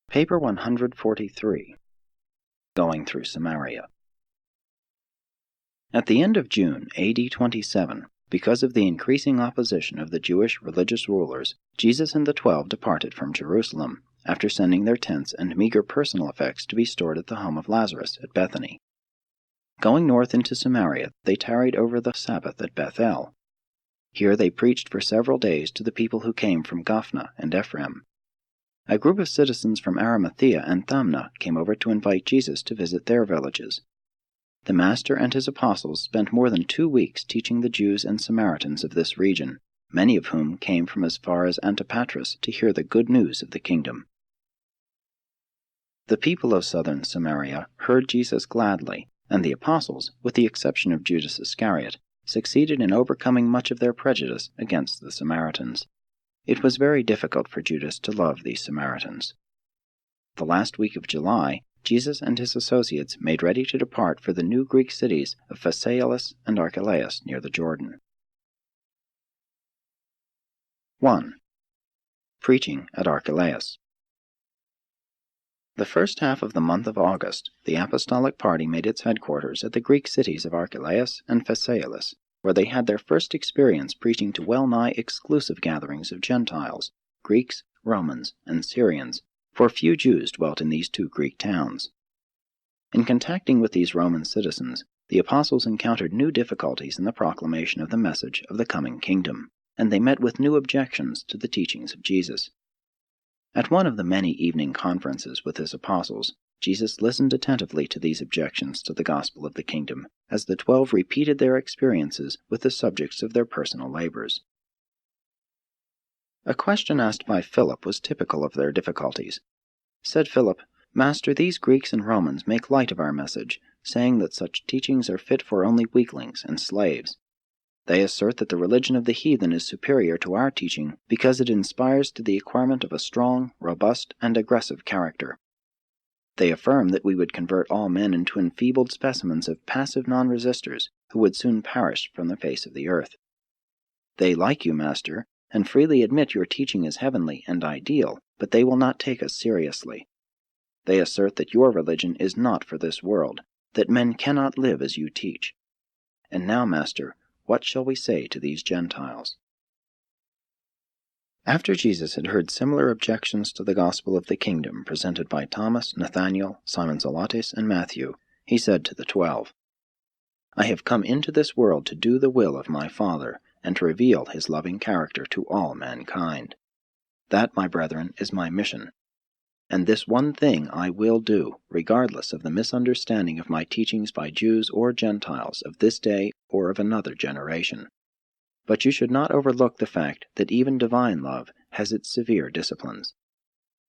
Paper 143. Going through Samaria. At the end of June, AD 27, because of the increasing opposition of the Jewish religious rulers, Jesus and the 12 departed from Jerusalem, after sending their tents and meager personal effects to be stored at the home of Lazarus at Bethany. Going north into Samaria, they tarried over the Sabbath at Bethel. Here they preached for several days to the people who came from Gophna and Ephraim. A group of citizens from Arimathea and Thamna came over to invite Jesus to visit their villages. The Master and his apostles spent more than 2 weeks teaching the Jews and Samaritans of this region, many of whom came from as far as Antipatris to hear the good news of the kingdom. The people of southern Samaria heard Jesus gladly, and the apostles, with the exception of Judas Iscariot, succeeded in overcoming much of their prejudice against the Samaritans. It was very difficult for Judas to love these Samaritans. The last week of July, Jesus and his associates made ready to depart for the new Greek cities of Phasaelis and Arc Elias near the Jordan. 1. Preaching at Arc Elias. The first half of the month of August, the apostolic party made its headquarters at the Greek cities of Arc Elias and Phasaelis, where they had their first experience preaching to well-nigh exclusive gatherings of Gentiles, Greeks, Romans, and Syrians, for few Jews dwelt in these 2 Greek towns. In contacting with these Roman citizens, the apostles encountered new difficulties in the proclamation of the message of the coming kingdom, and they met with new objections to the teachings of Jesus. At one of the many evening conferences with his apostles, Jesus listened attentively to these objections to the gospel of the kingdom, as the 12 repeated their experiences with the subjects of their personal labors. A question asked by Philip was typical of their difficulties. Said Philip, "Master, these Greeks and Romans make light of our message, saying that such teachings are fit for only weaklings and slaves. They assert that the religion of the heathen is superior to our teaching because it inspires to the acquirement of a strong, robust, and aggressive character. They affirm that we would convert all men into enfeebled specimens of passive non-resistors who would soon perish from the face of the earth. They like you, Master, and freely admit your teaching is heavenly and ideal, but they will not take us seriously. They assert that your religion is not for this world, that men cannot live as you teach. And now, Master, what shall we say to these Gentiles?" After Jesus had heard similar objections to the gospel of the kingdom presented by Thomas, Nathanael, Simon Zelotes, and Matthew, he said to the 12, "I have come into this world to do the will of my Father, and to reveal his loving character to all mankind. That, my brethren, is my mission. And this one thing I will do, regardless of the misunderstanding of my teachings by Jews or Gentiles of this day or of another generation. But you should not overlook the fact that even divine love has its severe disciplines.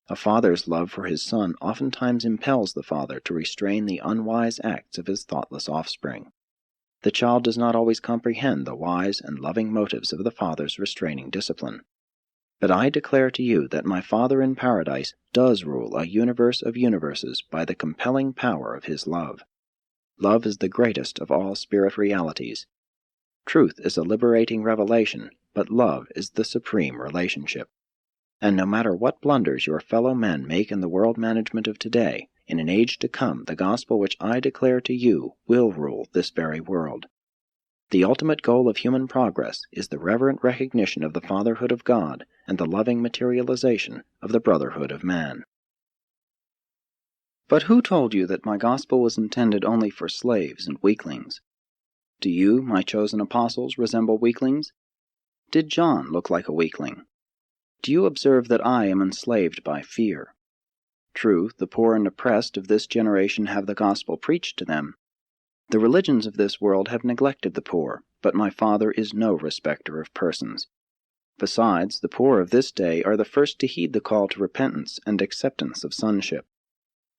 A father's love for his son oftentimes impels the father to restrain the unwise acts of his thoughtless offspring. The child does not always comprehend the wise and loving motives of the father's restraining discipline. But I declare to you that my Father in paradise does rule a universe of universes by the compelling power of his love. Love is the greatest of all spirit realities. Truth is a liberating revelation, but love is the supreme relationship. And no matter what blunders your fellow men make in the world management of today, in an age to come the gospel which I declare to you will rule this very world. The ultimate goal of human progress is the reverent recognition of the fatherhood of God and the loving materialization of the brotherhood of man." But who told you that my gospel was intended only for slaves and weaklings? Do you, my chosen apostles, resemble weaklings? Did John look like a weakling? Do you observe that I am enslaved by fear? True, the poor and oppressed of this generation have the gospel preached to them. The religions of this world have neglected the poor, but my Father is no respecter of persons. Besides, the poor of this day are the first to heed the call to repentance and acceptance of sonship.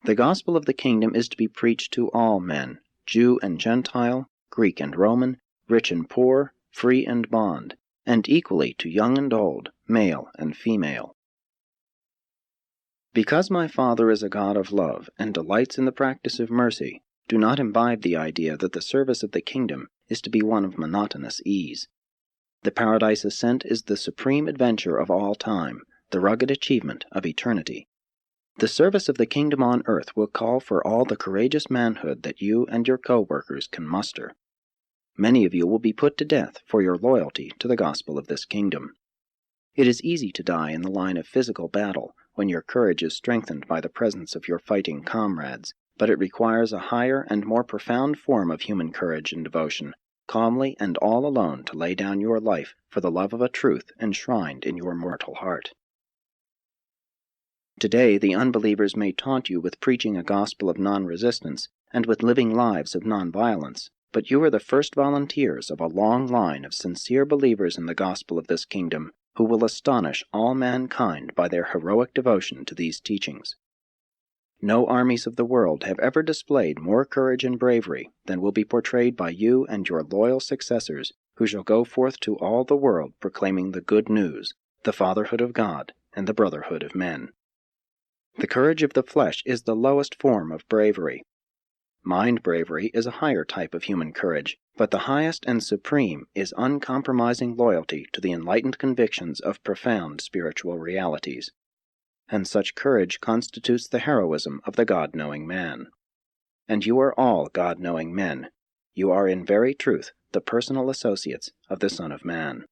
The gospel of the kingdom is to be preached to all men, Jew and Gentile, Greek and Roman, rich and poor, free and bond, and equally to young and old, male and female. Because my Father is a God of love and delights in the practice of mercy, do not imbibe the idea that the service of the kingdom is to be one of monotonous ease. The paradise ascent is the supreme adventure of all time, the rugged achievement of eternity. The service of the kingdom on earth will call for all the courageous manhood that you and your co-workers can muster. Many of you will be put to death for your loyalty to the gospel of this kingdom. It is easy to die in the line of physical battle when your courage is strengthened by the presence of your fighting comrades, but it requires a higher and more profound form of human courage and devotion, calmly and all alone to lay down your life for the love of a truth enshrined in your mortal heart. Today, the unbelievers may taunt you with preaching a gospel of non-resistance and with living lives of non-violence, but you are the first volunteers of a long line of sincere believers in the gospel of this kingdom who will astonish all mankind by their heroic devotion to these teachings. No armies of the world have ever displayed more courage and bravery than will be portrayed by you and your loyal successors, who shall go forth to all the world proclaiming the good news, the fatherhood of God, and the brotherhood of men. The courage of the flesh is the lowest form of bravery. Mind bravery is a higher type of human courage, but the highest and supreme is uncompromising loyalty to the enlightened convictions of profound spiritual realities. And such courage constitutes the heroism of the God-knowing man. And you are all God-knowing men. You are in very truth the personal associates of the Son of Man.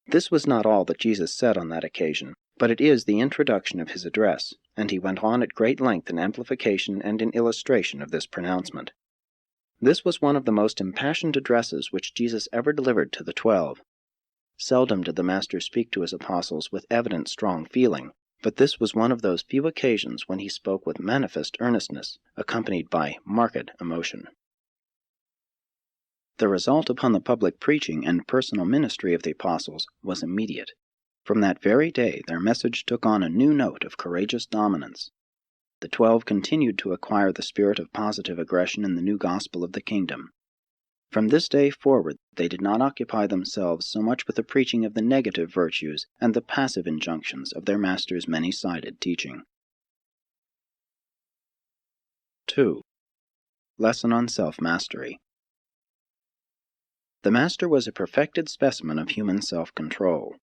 This was not all that Jesus said on that occasion, but it is the introduction of his address, and he went on at great length in amplification and in illustration of this pronouncement. This was one of the most impassioned addresses which Jesus ever delivered to the 12. Seldom did the Master speak to his apostles with evident strong feeling, but this was one of those few occasions when he spoke with manifest earnestness, accompanied by marked emotion. The result upon the public preaching and personal ministry of the apostles was immediate. From that very day their message took on a new note of courageous dominance. The 12 continued to acquire the spirit of positive aggression in the new gospel of the kingdom. From this day forward they did not occupy themselves so much with the preaching of the negative virtues and the passive injunctions of their Master's many-sided teaching. 2. Lesson on Self-Mastery. The Master was a perfected specimen of human self-control.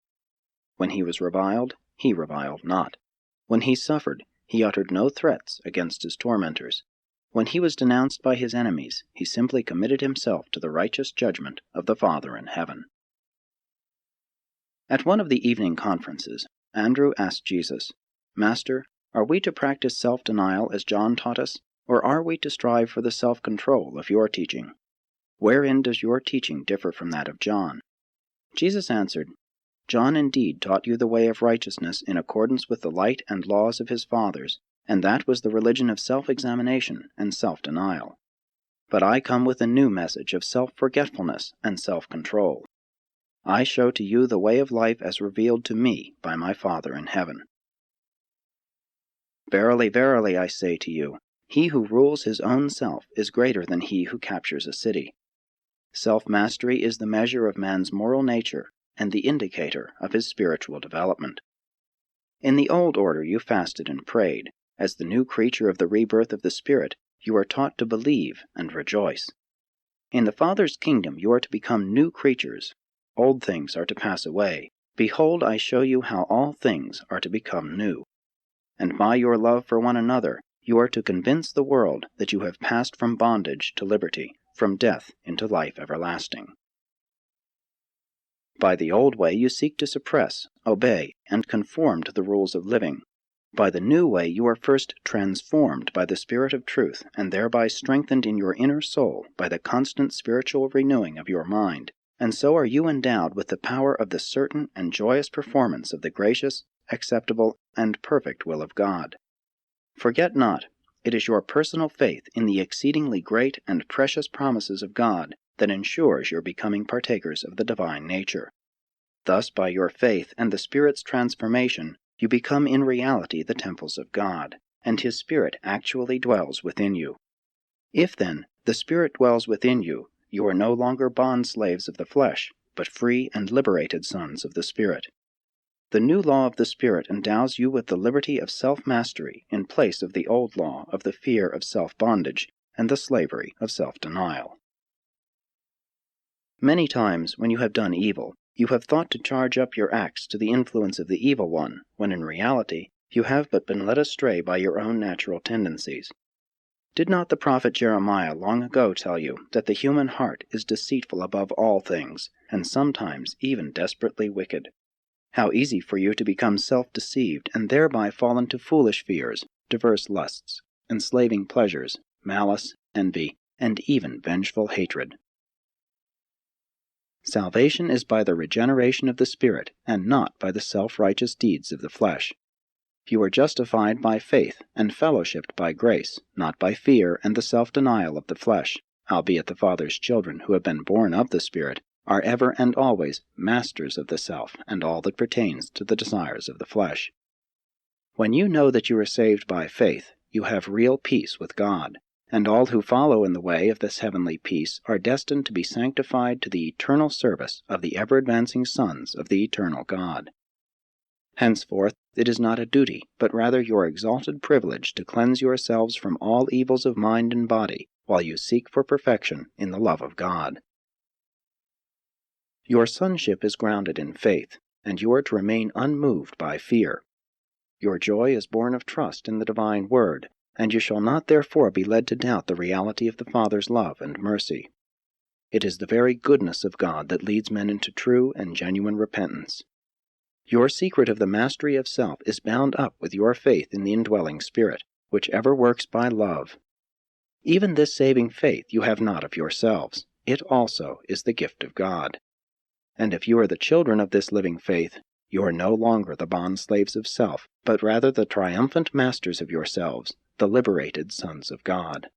When he was reviled, he reviled not. When he suffered, he uttered no threats against his tormentors. When he was denounced by his enemies, he simply committed himself to the righteous judgment of the Father in heaven. At one of the evening conferences, Andrew asked Jesus, "Master, are we to practice self-denial as John taught us, or are we to strive for the self-control of your teaching? Wherein does your teaching differ from that of John?" Jesus answered, "John indeed taught you the way of righteousness in accordance with the light and laws of his fathers, and that was the religion of self-examination and self-denial. But I come with a new message of self-forgetfulness and self-control. I show to you the way of life as revealed to me by my Father in heaven. Verily, verily, I say to you, he who rules his own self is greater than he who captures a city. Self-mastery is the measure of man's moral nature and the indicator of his spiritual development. In the old order you fasted and prayed. As the new creature of the rebirth of the Spirit, you are taught to believe and rejoice. In the Father's kingdom you are to become new creatures. Old things are to pass away. Behold, I show you how all things are to become new. And by your love for one another, you are to convince the world that you have passed from bondage to liberty, from death into life everlasting. By the old way you seek to suppress, obey, and conform to the rules of living. By the new way you are first transformed by the Spirit of truth, and thereby strengthened in your inner soul by the constant spiritual renewing of your mind, and so are you endowed with the power of the certain and joyous performance of the gracious, acceptable, and perfect will of God. Forget not, it is your personal faith in the exceedingly great and precious promises of God that ensures your becoming partakers of the divine nature. Thus, by your faith and the Spirit's transformation, you become in reality the temples of God, and His Spirit actually dwells within you. If, then, the Spirit dwells within you, you are no longer bond-slaves of the flesh, but free and liberated sons of the Spirit. The new law of the Spirit endows you with the liberty of self-mastery in place of the old law of the fear of self-bondage and the slavery of self-denial. Many times, when you have done evil, you have thought to charge up your acts to the influence of the evil one, when in reality You have but been led astray by your own natural tendencies. Did not the prophet Jeremiah long ago tell you that the human heart is deceitful above all things, and sometimes even desperately wicked? How easy for you to become self-deceived, and thereby fall into foolish fears, diverse lusts, enslaving pleasures, malice, envy, and even vengeful hatred. Salvation is by the regeneration of the Spirit, and not by the self-righteous deeds of the flesh. You are justified by faith, and fellowshipped by grace, not by fear and the self-denial of the flesh, albeit the Father's children who have been born of the Spirit are ever and always masters of the self and all that pertains to the desires of the flesh. When you know that you are saved by faith, you have real peace with God, and all who follow in the way of this heavenly peace are destined to be sanctified to the eternal service of the ever-advancing sons of the eternal God. Henceforth, it is not a duty, but rather your exalted privilege to cleanse yourselves from all evils of mind and body, while you seek for perfection in the love of God. Your sonship is grounded in faith, and you are to remain unmoved by fear. Your joy is born of trust in the divine word, and you shall not therefore be led to doubt the reality of the Father's love and mercy. It is the very goodness of God that leads men into true and genuine repentance. Your secret of the mastery of self is bound up with your faith in the indwelling Spirit, which ever works by love. Even this saving faith you have not of yourselves. It also is the gift of God. And if you are the children of this living faith, you are no longer the bondslaves of self, but rather the triumphant masters of yourselves, the liberated sons of God.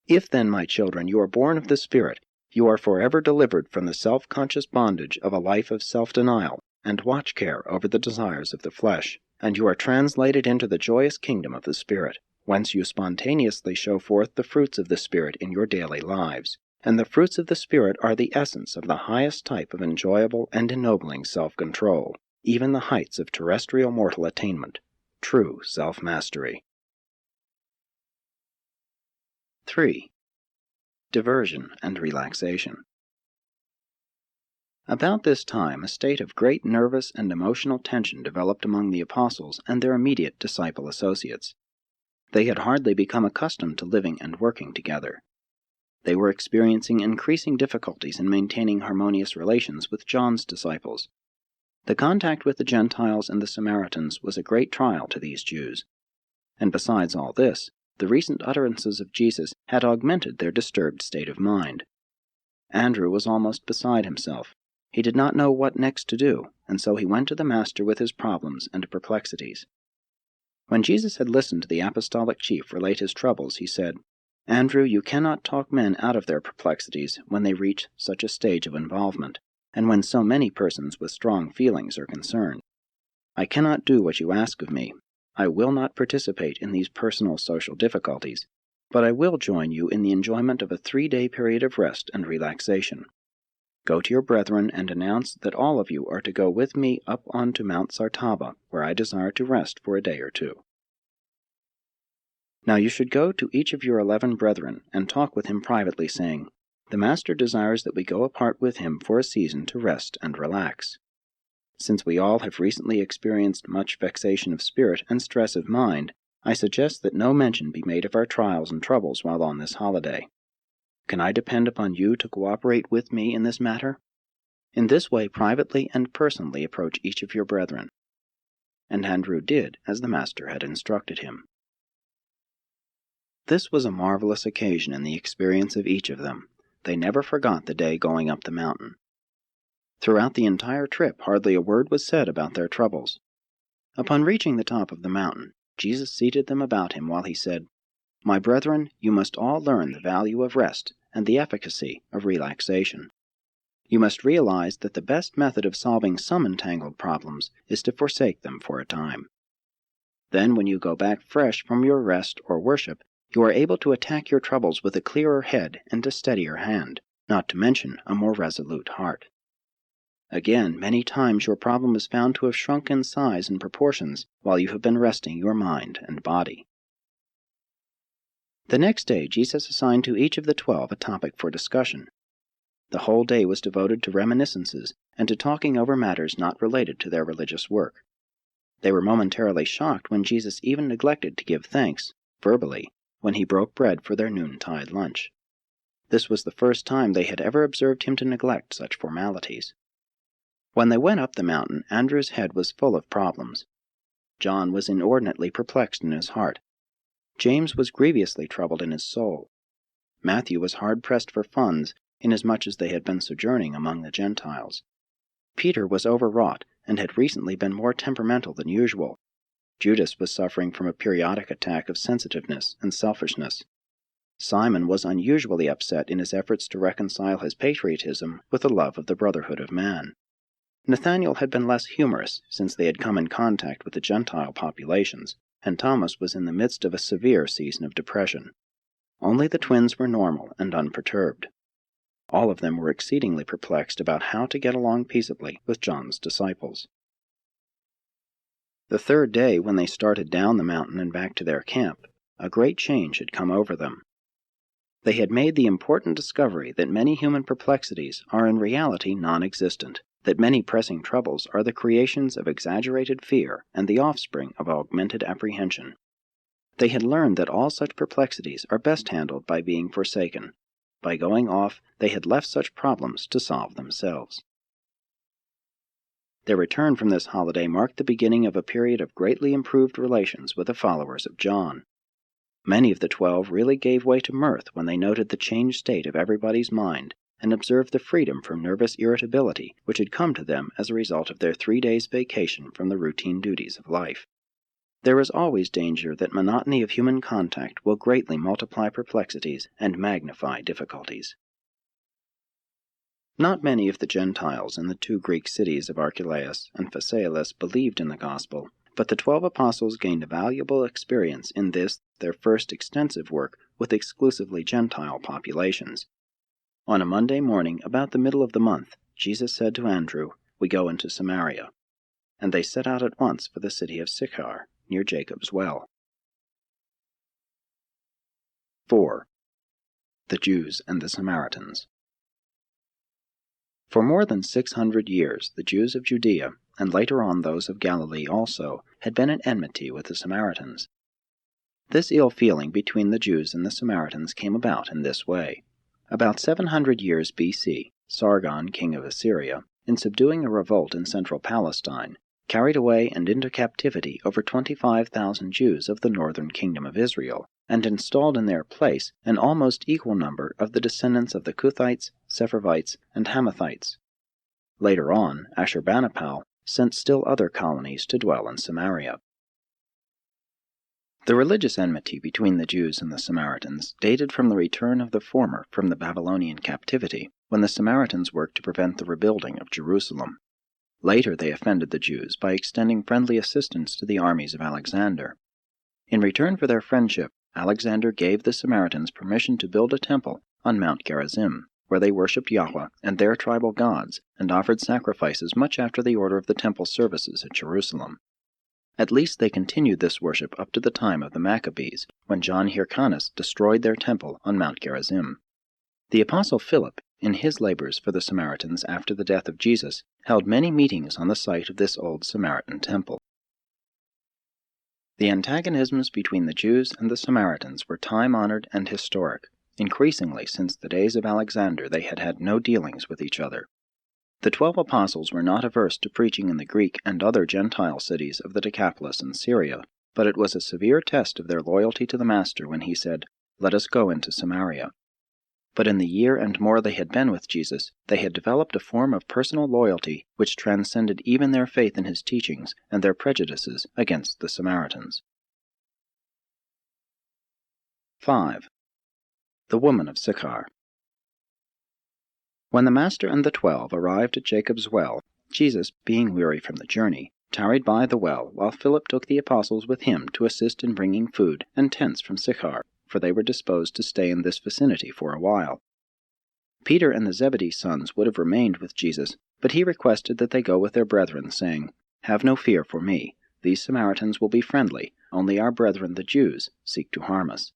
If then, my children, you are born of the Spirit, you are forever delivered from the self-conscious bondage of a life of self-denial and watch-care over the desires of the flesh, and you are translated into the joyous kingdom of the Spirit, whence you spontaneously show forth the fruits of the Spirit in your daily lives. And the fruits of the Spirit are the essence of the highest type of enjoyable and ennobling self-control, even the heights of terrestrial mortal attainment, true self-mastery. 3. Diversion and Relaxation. About this time, a state of great nervous and emotional tension developed among the apostles and their immediate disciple associates. They had hardly become accustomed to living and working together. They were experiencing increasing difficulties in maintaining harmonious relations with John's disciples. The contact with the Gentiles and the Samaritans was a great trial to these Jews. And besides all this, the recent utterances of Jesus had augmented their disturbed state of mind. Andrew was almost beside himself. He did not know what next to do, and so he went to the Master with his problems and perplexities. When Jesus had listened to the apostolic chief relate his troubles, he said, "Andrew, you cannot talk men out of their perplexities when they reach such a stage of involvement, and when so many persons with strong feelings are concerned. I cannot do what you ask of me. I will not participate in these personal social difficulties, but I will join you in the enjoyment of a 3-day period of rest and relaxation. Go to your brethren and announce that all of you are to go with me up onto Mount Sartaba, where I desire to rest for a day or 2. Now you should go to each of your 11 brethren and talk with him privately, saying, 'The Master desires that we go apart with him for a season to rest and relax.' Since we all have recently experienced much vexation of spirit and stress of mind, I suggest that no mention be made of our trials and troubles while on this holiday. Can I depend upon you to cooperate with me in this matter? In this way privately and personally approach each of your brethren." And Andrew did as the Master had instructed him. This was a marvelous occasion in the experience of each of them. They never forgot the day going up the mountain. Throughout the entire trip, hardly a word was said about their troubles. Upon reaching the top of the mountain, Jesus seated them about him while he said, "My brethren, you must all learn the value of rest and the efficacy of relaxation. You must realize that the best method of solving some entangled problems is to forsake them for a time. Then, when you go back fresh from your rest or worship, you are able to attack your troubles with a clearer head and a steadier hand, not to mention a more resolute heart. Again, many times your problem is found to have shrunk in size and proportions while you have been resting your mind and body." The next day, Jesus assigned to each of the 12 a topic for discussion. The whole day was devoted to reminiscences and to talking over matters not related to their religious work. They were momentarily shocked when Jesus even neglected to give thanks, verbally, when he broke bread for their noontide lunch. This was the first time they had ever observed him to neglect such formalities. When they went up the mountain, Andrew's head was full of problems. John was inordinately perplexed in his heart. James was grievously troubled in his soul. Matthew was hard-pressed for funds, inasmuch as they had been sojourning among the Gentiles. Peter was overwrought, and had recently been more temperamental than usual. Judas was suffering from a periodic attack of sensitiveness and selfishness. Simon was unusually upset in his efforts to reconcile his patriotism with the love of the brotherhood of man. Nathanael had been less humorous since they had come in contact with the Gentile populations, and Thomas was in the midst of a severe season of depression. Only the twins were normal and unperturbed. All of them were exceedingly perplexed about how to get along peaceably with John's disciples. The third day, when they started down the mountain and back to their camp, a great change had come over them. They had made the important discovery that many human perplexities are in reality non-existent, that many pressing troubles are the creations of exaggerated fear and the offspring of augmented apprehension. They had learned that all such perplexities are best handled by being forsaken. By going off, they had left such problems to solve themselves. Their return from this holiday marked the beginning of a period of greatly improved relations with the followers of John. Many of the 12 really gave way to mirth when they noted the changed state of everybody's mind and observed the freedom from nervous irritability which had come to them as a result of their 3 days' vacation from the routine duties of life. There is always danger that monotony of human contact will greatly multiply perplexities and magnify difficulties. Not many of the Gentiles in the 2 Greek cities of Arc Elias and Phasaelis believed in the gospel, but the 12 apostles gained a valuable experience in this, their first extensive work with exclusively Gentile populations. On a Monday morning, about the middle of the month, Jesus said to Andrew, "We go into Samaria." And they set out at once for the city of Sekar, near Jacob's well. 4. The Jews and the Samaritans. For more than 600 years, the Jews of Judea, and later on those of Galilee also, had been at enmity with the Samaritans. This ill feeling between the Jews and the Samaritans came about in this way. About 700 years B.C., Sargon, king of Assyria, in subduing a revolt in central Palestine, carried away and into captivity over 25,000 Jews of the northern kingdom of Israel, and installed in their place an almost equal number of the descendants of the Cuthites, Sepharvites, and Hamathites. Later on, Ashurbanipal sent still other colonies to dwell in Samaria. The religious enmity between the Jews and the Samaritans dated from the return of the former from the Babylonian captivity, when the Samaritans worked to prevent the rebuilding of Jerusalem. Later they offended the Jews by extending friendly assistance to the armies of Alexander. In return for their friendship, Alexander gave the Samaritans permission to build a temple on Mount Gerizim, where they worshipped Yahweh and their tribal gods, and offered sacrifices much after the order of the temple services at Jerusalem. At least they continued this worship up to the time of the Maccabees, when John Hyrcanus destroyed their temple on Mount Gerizim. The Apostle Philip, in his labors for the Samaritans after the death of Jesus, held many meetings on the site of this old Samaritan temple. The antagonisms between the Jews and the Samaritans were time-honored and historic. Increasingly, since the days of Alexander, they had had no dealings with each other. The 12 apostles were not averse to preaching in the Greek and other Gentile cities of the Decapolis and Syria, but it was a severe test of their loyalty to the Master when he said, "Let us go into Samaria." But in the year and more they had been with Jesus, they had developed a form of personal loyalty which transcended even their faith in his teachings and their prejudices against the Samaritans. 5. The Woman of Sekar. When the Master and the 12 arrived at Jacob's well, Jesus, being weary from the journey, tarried by the well while Philip took the apostles with him to assist in bringing food and tents from Sekar, for they were disposed to stay in this vicinity for a while. Peter and the Zebedee sons would have remained with Jesus, but he requested that they go with their brethren, saying, "Have no fear for me. These Samaritans will be friendly, only our brethren the Jews seek to harm us."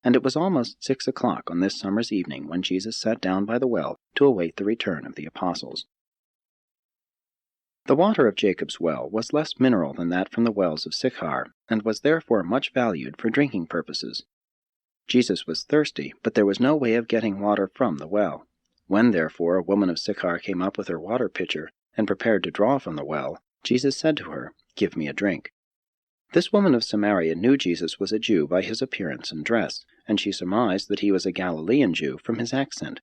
And it was almost 6 o'clock on this summer's evening when Jesus sat down by the well to await the return of the apostles. The water of Jacob's well was less mineral than that from the wells of Sekar, and was therefore much valued for drinking purposes. Jesus was thirsty, but there was no way of getting water from the well. When, therefore, a woman of Sekar came up with her water pitcher and prepared to draw from the well, Jesus said to her, "Give me a drink." This woman of Samaria knew Jesus was a Jew by his appearance and dress, and she surmised that he was a Galilean Jew from his accent.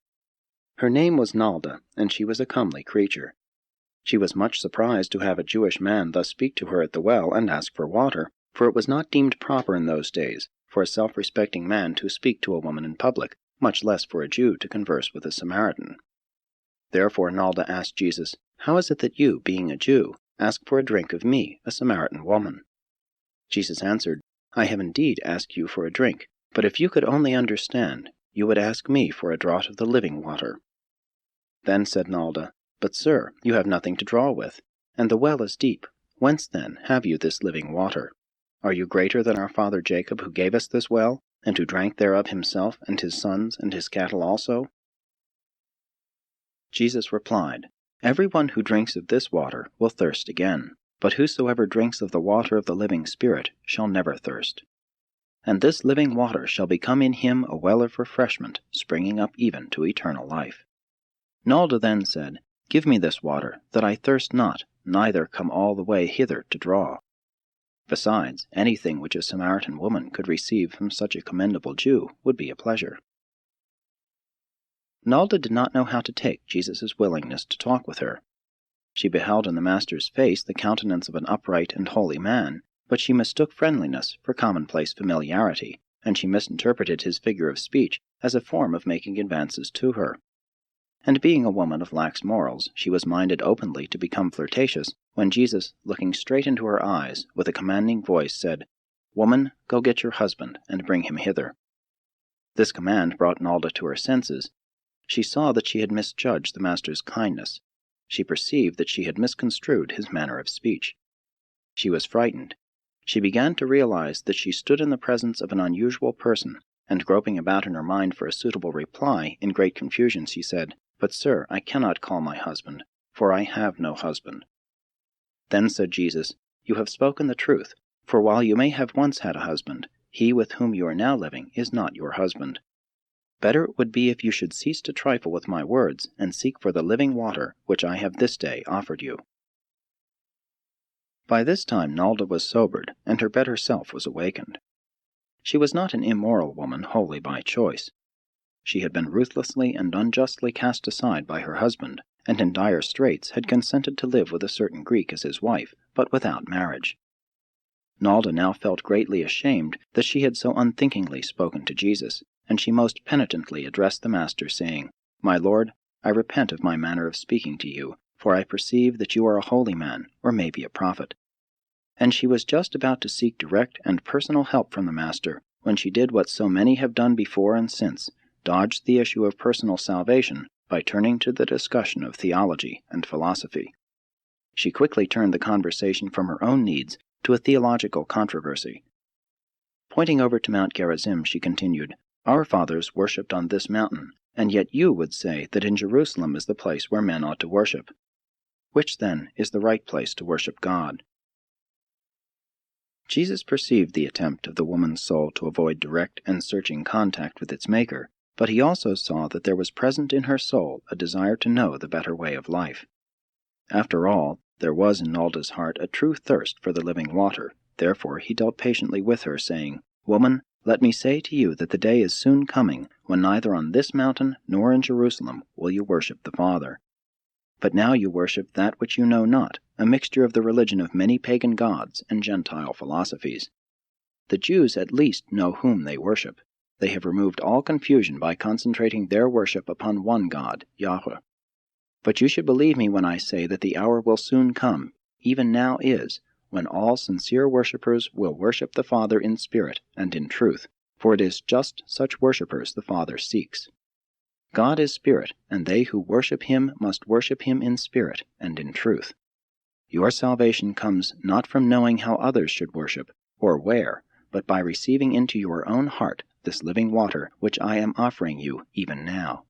Her name was Nalda, and she was a comely creature. She was much surprised to have a Jewish man thus speak to her at the well and ask for water, for it was not deemed proper in those days for a self-respecting man to speak to a woman in public, much less for a Jew to converse with a Samaritan. Therefore Nalda asked Jesus, "How is it that you, being a Jew, ask for a drink of me, a Samaritan woman?" Jesus answered, "I have indeed asked you for a drink, but if you could only understand, you would ask me for a draught of the living water." Then said Nalda, "But, sir, you have nothing to draw with, and the well is deep. Whence, then, have you this living water? Are you greater than our father Jacob, who gave us this well, and who drank thereof himself, and his sons, and his cattle also?" Jesus replied, "Every one who drinks of this water will thirst again, but whosoever drinks of the water of the living Spirit shall never thirst. And this living water shall become in him a well of refreshment, springing up even to eternal life." Nalda then said, "Give me this water, that I thirst not, neither come all the way hither to draw." Besides, anything which a Samaritan woman could receive from such a commendable Jew would be a pleasure. Nalda did not know how to take Jesus' willingness to talk with her. She beheld in the Master's face the countenance of an upright and holy man, but she mistook friendliness for commonplace familiarity, and she misinterpreted his figure of speech as a form of making advances to her. And being a woman of lax morals, she was minded openly to become flirtatious, when Jesus, looking straight into her eyes, with a commanding voice, said, "Woman, go get your husband, and bring him hither." This command brought Nalda to her senses. She saw that she had misjudged the Master's kindness. She perceived that she had misconstrued his manner of speech. She was frightened. She began to realize that she stood in the presence of an unusual person, and groping about in her mind for a suitable reply, in great confusion she said, "But, sir, I cannot call my husband, for I have no husband." Then said Jesus, "You have spoken the truth, for while you may have once had a husband, he with whom you are now living is not your husband. Better it would be if you should cease to trifle with my words, and seek for the living water which I have this day offered you." By this time Nalda was sobered, and her better self was awakened. She was not an immoral woman wholly by choice. She had been ruthlessly and unjustly cast aside by her husband, and in dire straits had consented to live with a certain Greek as his wife, but without marriage. Nalda now felt greatly ashamed that she had so unthinkingly spoken to Jesus, and she most penitently addressed the Master, saying, "My Lord, I repent of my manner of speaking to you, for I perceive that you are a holy man, or maybe a prophet." And she was just about to seek direct and personal help from the Master, when she did what so many have done before and since, dodged the issue of personal salvation by turning to the discussion of theology and philosophy. She quickly turned the conversation from her own needs to a theological controversy. Pointing over to Mount Gerizim, she continued, "Our fathers worshipped on this mountain, and yet you would say that in Jerusalem is the place where men ought to worship. Which, then, is the right place to worship God?" Jesus perceived the attempt of the woman's soul to avoid direct and searching contact with its Maker, but he also saw that there was present in her soul a desire to know the better way of life. After all, there was in Nalda's heart a true thirst for the living water. Therefore he dealt patiently with her, saying, "Woman, let me say to you that the day is soon coming when neither on this mountain nor in Jerusalem will you worship the Father. But now you worship that which you know not, a mixture of the religion of many pagan gods and Gentile philosophies. The Jews at least know whom they worship. They have removed all confusion by concentrating their worship upon one God, Yahweh. But you should believe me when I say that the hour will soon come, even now is, when all sincere worshippers will worship the Father in spirit and in truth, for it is just such worshippers the Father seeks. God is spirit, and they who worship him must worship him in spirit and in truth. Your salvation comes not from knowing how others should worship, or where, but by receiving into your own heart this living water which I am offering you even now."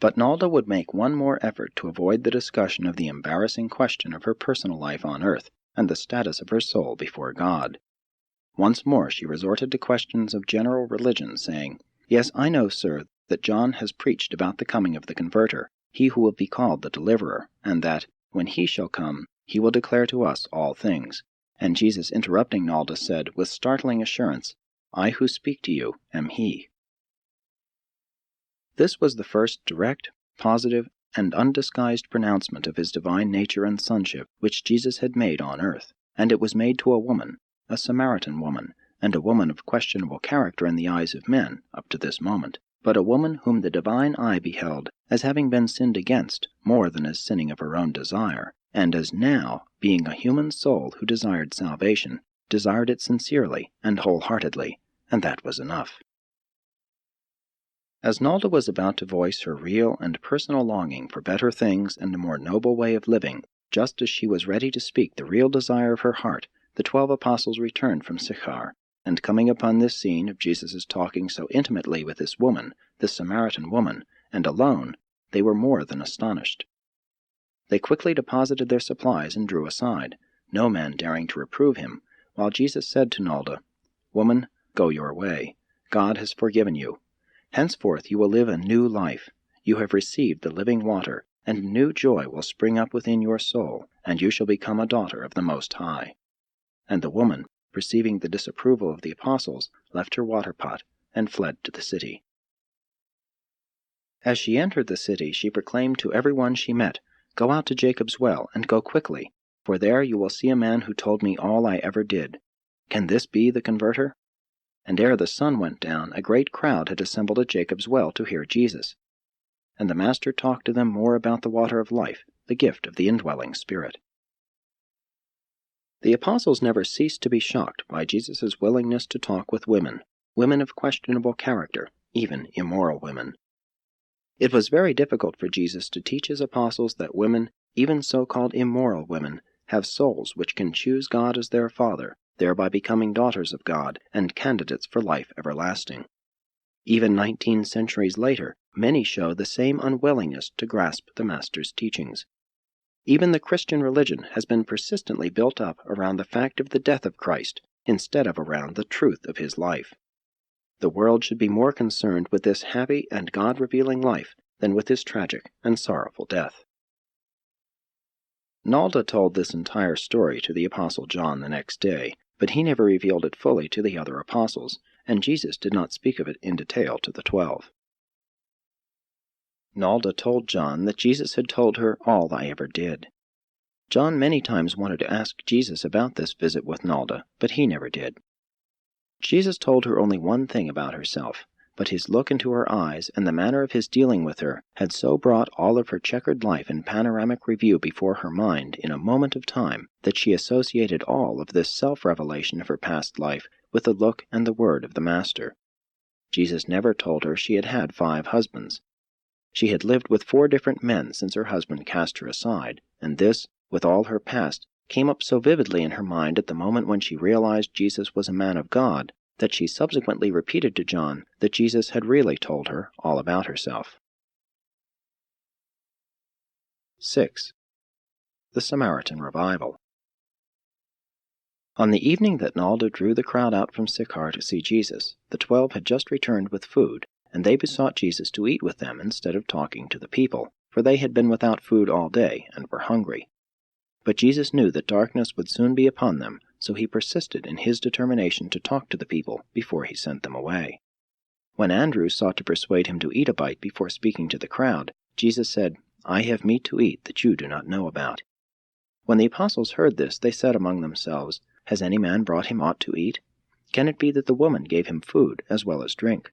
But Nalda would make one more effort to avoid the discussion of the embarrassing question of her personal life on earth and the status of her soul before God. Once more she resorted to questions of general religion, saying, "Yes, I know, sir, that John has preached about the coming of the Converter, he who will be called the Deliverer, and that, when he shall come, he will declare to us all things." And Jesus, interrupting Nalda, said, with startling assurance, "I who speak to you am he." This was the first direct, positive, and undisguised pronouncement of his divine nature and sonship which Jesus had made on earth, and it was made to a woman, a Samaritan woman, and a woman of questionable character in the eyes of men up to this moment, but a woman whom the divine eye beheld as having been sinned against more than as sinning of her own desire, and as now, being a human soul who desired salvation, desired it sincerely and wholeheartedly, and that was enough. As Nalda was about to voice her real and personal longing for better things and a more noble way of living, just as she was ready to speak the real desire of her heart, the 12 apostles returned from Sekar, and coming upon this scene of Jesus' talking so intimately with this woman, this Samaritan woman, and alone, they were more than astonished. They quickly deposited their supplies and drew aside, no man daring to reprove him, while Jesus said to Nalda, "Woman, go your way. God has forgiven you. Henceforth you will live a new life. You have received the living water, and new joy will spring up within your soul, and you shall become a daughter of the Most High." And the woman, perceiving the disapproval of the apostles, left her water pot and fled to the city. As she entered the city, she proclaimed to every one she met, "Go out to Jacob's well, and go quickly, for there you will see a man who told me all I ever did. Can this be the Converter?" And ere the sun went down, a great crowd had assembled at Jacob's well to hear Jesus. And the Master talked to them more about the water of life, the gift of the indwelling Spirit. The apostles never ceased to be shocked by Jesus' willingness to talk with women, women of questionable character, even immoral women. It was very difficult for Jesus to teach his apostles that women, even so-called immoral women, have souls which can choose God as their Father, thereby becoming daughters of God and candidates for life everlasting. Even 19 centuries later, many show the same unwillingness to grasp the Master's teachings. Even the Christian religion has been persistently built up around the fact of the death of Christ, instead of around the truth of his life. The world should be more concerned with this happy and God-revealing life than with his tragic and sorrowful death. Nalda told this entire story to the Apostle John the next day, but he never revealed it fully to the other apostles, and Jesus did not speak of it in detail to the 12. Nalda told John that Jesus had told her all I ever did. John many times wanted to ask Jesus about this visit with Nalda, but he never did. Jesus told her only one thing about herself, but his look into her eyes and the manner of his dealing with her had so brought all of her checkered life in panoramic review before her mind in a moment of time that she associated all of this self-revelation of her past life with the look and the word of the Master. Jesus never told her she had had 5 husbands. She had lived with 4 different men since her husband cast her aside, and this, with all her past, came up so vividly in her mind at the moment when she realized Jesus was a man of God, that she subsequently repeated to John that Jesus had really told her all about herself. 6. The Samaritan Revival. On the evening that Nalda drew the crowd out from Sekar to see Jesus, the 12 had just returned with food, and they besought Jesus to eat with them instead of talking to the people, for they had been without food all day and were hungry. But Jesus knew that darkness would soon be upon them, so he persisted in his determination to talk to the people before he sent them away. When Andrew sought to persuade him to eat a bite before speaking to the crowd, Jesus said, "I have meat to eat that you do not know about." When the apostles heard this, they said among themselves, "Has any man brought him aught to eat? Can it be that the woman gave him food as well as drink?"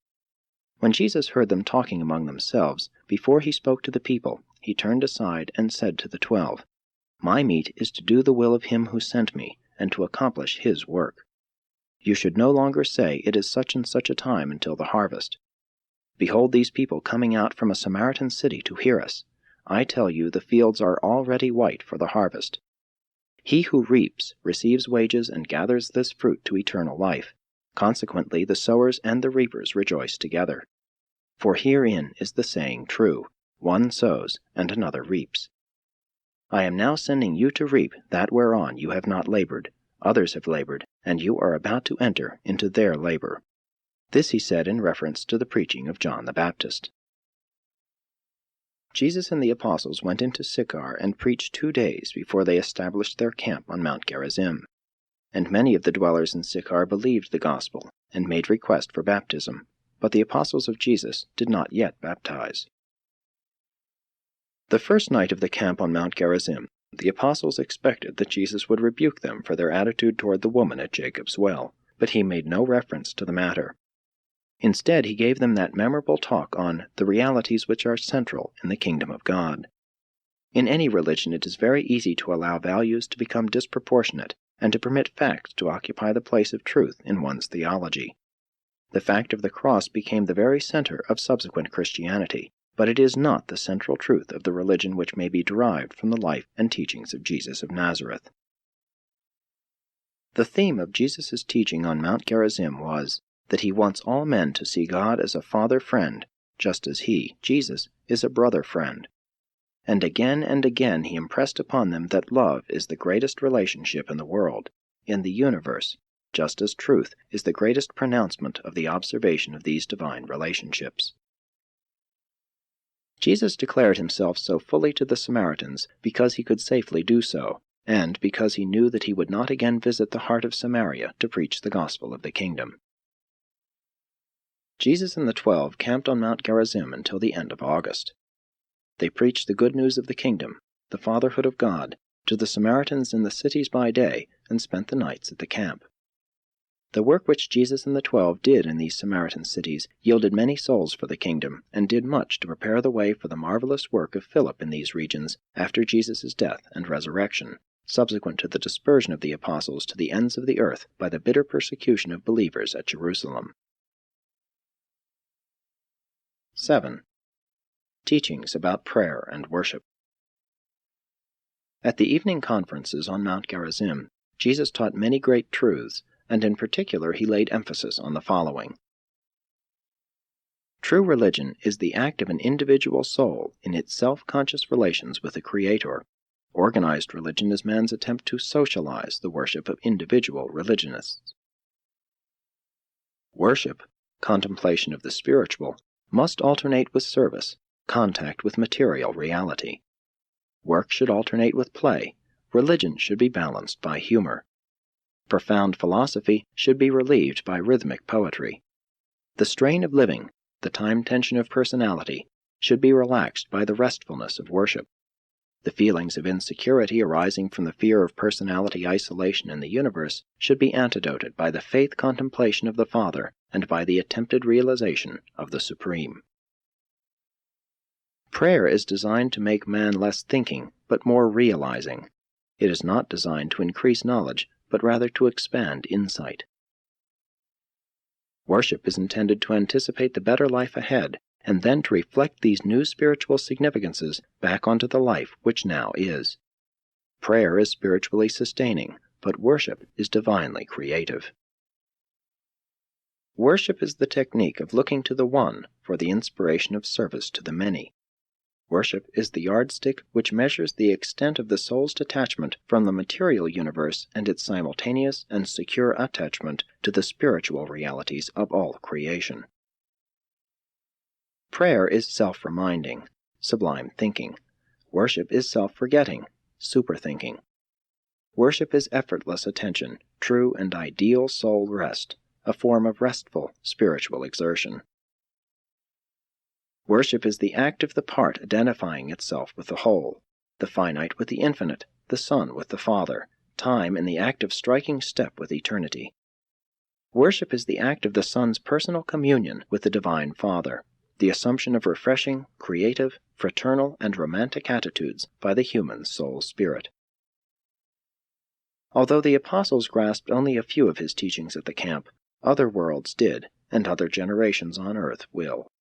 When Jesus heard them talking among themselves, before he spoke to the people, he turned aside and said to the 12, "My meat is to do the will of him who sent me, and to accomplish his work. You should no longer say, 'It is such and such a time until the harvest.' Behold these people coming out from a Samaritan city to hear us. I tell you, the fields are already white for the harvest. He who reaps receives wages and gathers this fruit to eternal life. Consequently, the sowers and the reapers rejoice together. For herein is the saying true, one sows, and another reaps. I am now sending you to reap that whereon you have not labored. Others have labored, and you are about to enter into their labor. This he said in reference to the preaching of John the Baptist. Jesus and the apostles went into Sekar and preached 2 days before they established their camp on Mount Gerizim. And many of the dwellers in Sekar believed the gospel and made request for baptism, but the apostles of Jesus did not yet baptize. The first night of the camp on Mount Gerizim, the apostles expected that Jesus would rebuke them for their attitude toward the woman at Jacob's well, but he made no reference to the matter. Instead, he gave them that memorable talk on the realities which are central in the kingdom of God. In any religion, it is very easy to allow values to become disproportionate and to permit facts to occupy the place of truth in one's theology. The fact of the cross became the very center of subsequent Christianity, but it is not the central truth of the religion which may be derived from the life and teachings of Jesus of Nazareth. The theme of Jesus' teaching on Mount Gerizim was that he wants all men to see God as a father friend, just as he, Jesus, is a brother friend. And again he impressed upon them that love is the greatest relationship in the world, in the universe, just as truth is the greatest pronouncement of the observation of these divine relationships. Jesus declared himself so fully to the Samaritans because he could safely do so, and because he knew that he would not again visit the heart of Samaria to preach the gospel of the kingdom. Jesus and the 12 camped on Mount Gerizim until the end of August. They preached the good news of the kingdom, the fatherhood of God, to the Samaritans in the cities by day, and spent the nights at the camp. The work which Jesus and the 12 did in these Samaritan cities yielded many souls for the kingdom, and did much to prepare the way for the marvelous work of Philip in these regions after Jesus' death and resurrection, subsequent to the dispersion of the apostles to the ends of the earth by the bitter persecution of believers at Jerusalem. 7. Teachings about prayer and worship. At the evening conferences on Mount Gerizim, Jesus taught many great truths, and in particular he laid emphasis on the following. True religion is the act of an individual soul in its self-conscious relations with the Creator. Organized religion is man's attempt to socialize the worship of individual religionists. Worship, contemplation of the spiritual, must alternate with service, contact with material reality. Work should alternate with play. Religion should be balanced by humor. Profound philosophy should be relieved by rhythmic poetry. The strain of living, the time tension of personality, should be relaxed by the restfulness of worship. The feelings of insecurity arising from the fear of personality isolation in the universe should be antidoted by the faith contemplation of the Father and by the attempted realization of the Supreme. Prayer is designed to make man less thinking, but more realizing. It is not designed to increase knowledge, but rather to expand insight. Worship is intended to anticipate the better life ahead, and then to reflect these new spiritual significances back onto the life which now is. Prayer is spiritually sustaining, but worship is divinely creative. Worship is the technique of looking to the One for the inspiration of service to the many. Worship is the yardstick which measures the extent of the soul's detachment from the material universe and its simultaneous and secure attachment to the spiritual realities of all creation. Prayer is self-reminding, sublime thinking. Worship is self-forgetting, super-thinking. Worship is effortless attention, true and ideal soul rest, a form of restful spiritual exertion. Worship is the act of the part identifying itself with the whole, the finite with the infinite, the Son with the Father, time in the act of striking step with eternity. Worship is the act of the Son's personal communion with the Divine Father, the assumption of refreshing, creative, fraternal, and romantic attitudes by the human soul-spirit. Although the apostles grasped only a few of his teachings at the camp, other worlds did, and other generations on earth will.